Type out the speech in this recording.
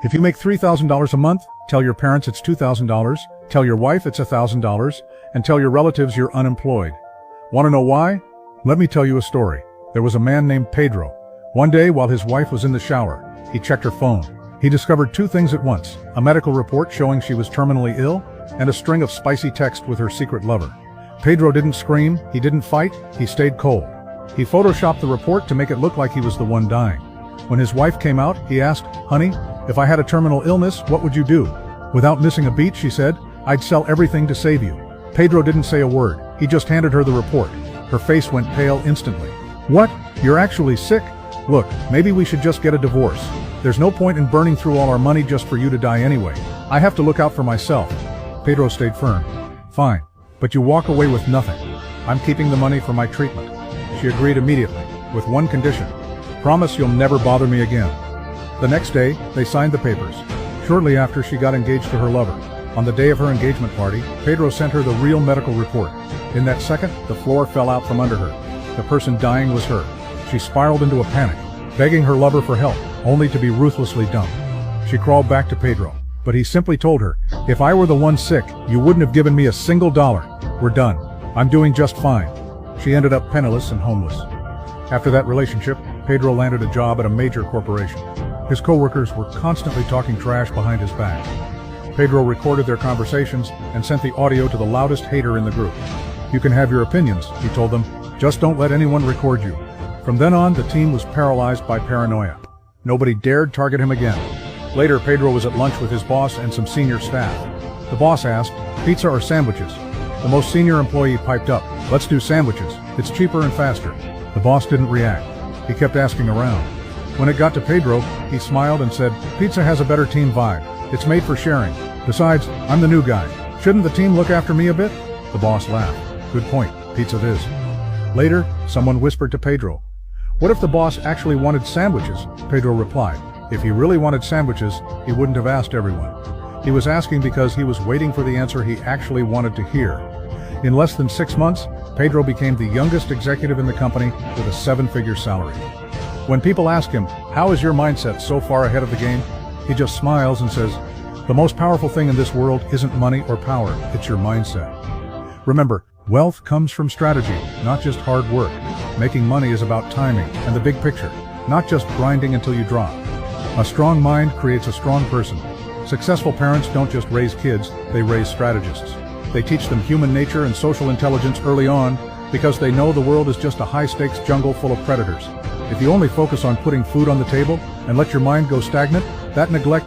If you make $3,000 a month, tell your parents it's $2,000, tell your wife it's $1,000, and tell your relatives you're unemployed. Want to know why? Let me tell you a story. There was a man named Pedro. One day, while his wife was in the shower, he checked her phone. He discovered two things at once: a medical report showing she was terminally ill, and a string of spicy texts with her secret lover. Pedro didn't scream, he didn't fight, he stayed cold. He photoshopped the report to make it look like he was the one dying. When his wife came out, he asked, "Honey, if I had a terminal illness, what would you do?" Without missing a beat, she said, "I'd sell everything to save you." Pedro didn't say a word. He just handed her the report. Her face went pale instantly. "What? You're actually sick? Look, maybe we should just get a divorce. There's no point in burning through all our money just for you to die anyway. I have to look out for myself." Pedro stayed firm. "Fine, but you walk away with nothing. I'm keeping the money for my treatment." She agreed immediately, with one condition: "Promise you'll never bother me again." The next day, they signed the papers. Shortly after, she got engaged to her lover. On the day of her engagement party, Pedro sent her the real medical report. In that second, the floor fell out from under her. The person dying was her. She spiraled into a panic, begging her lover for help, only to be ruthlessly dumped. She crawled back to Pedro, but he simply told her, "If I were the one sick, you wouldn't have given me a single dollar. We're done. I'm doing just fine." She ended up penniless and homeless. After that relationship, Pedro landed a job at a major corporation. His co-workers were constantly talking trash behind his back. Pedro recorded their conversations and sent the audio to the loudest hater in the group. "You can have your opinions," he told them, "just don't let anyone record you." From then on, the team was paralyzed by paranoia. Nobody dared target him again. Later, Pedro was at lunch with his boss and some senior staff. The boss asked, "Pizza or sandwiches?" The most senior employee piped up, "Let's do sandwiches. It's cheaper and faster." The boss didn't react. He kept asking around. When it got to Pedro, he smiled and said, "Pizza has a better team vibe. It's made for sharing. Besides, I'm the new guy. Shouldn't the team look after me a bit?" The boss laughed. "Good point. Pizza it is." Later, someone whispered to Pedro, "What if the boss actually wanted sandwiches?" Pedro replied, "If he really wanted sandwiches, he wouldn't have asked everyone. He was asking because he was waiting for the answer he actually wanted to hear." In less than 6 months, Pedro became the youngest executive in the company with a 7-figure salary. When people ask him, "How is your mindset so far ahead of the game?" he just smiles and says, "The most powerful thing in this world isn't money or power, it's your mindset." Remember, wealth comes from strategy, not just hard work. Making money is about timing and the big picture, not just grinding until you drop. A strong mind creates a strong person. Successful parents don't just raise kids, they raise strategists. They teach them human nature and social intelligence early on because they know the world is just a high-stakes jungle full of predators. If you only focus on putting food on the table and let your mind go stagnant, that neglect